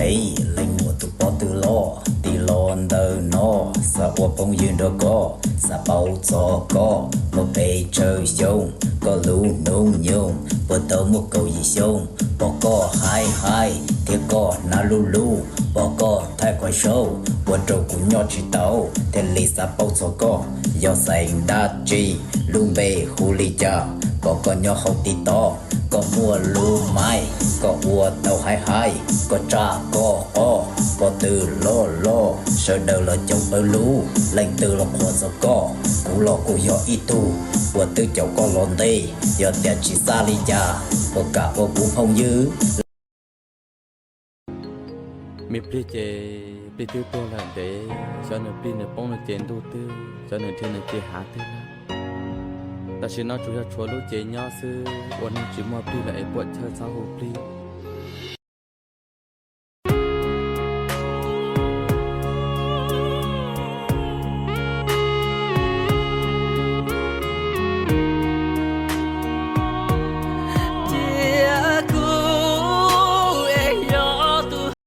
hay lên mùa tụ bỏ từ lo tì lo đờ nó sa ô bông yên đó có sa bao cho có một bề trời sông có lũ nông nhung bờ tàu một cầu gì sông bỏ có hai thì có na lu bỏ có thay quay show bờ trâu cũng nhỏ chỉ tàu thì lì sa bao cho có do say đa chi luôn bề khu lì cha có nhỏ hậu tí to có mua lúa mai có ua tàu hai có trà có từ lo sợ đầu là chồng bơ lú lệnh từ là khoa sao có cú lo cú yo ít tu của từ chồng có lon đây giờ tiền chỉ xa li cha có cả có cú không dư mi pli tiêu tiền là để cho nó pli nó bông nó tiền đầu tư cho nó tiền nó tiền hạ tư là ta chỉ nói chủ yếu chúa lúa chế nhau sưวันนี้chỉ mua pli là ai bớt chơi sao hồ pli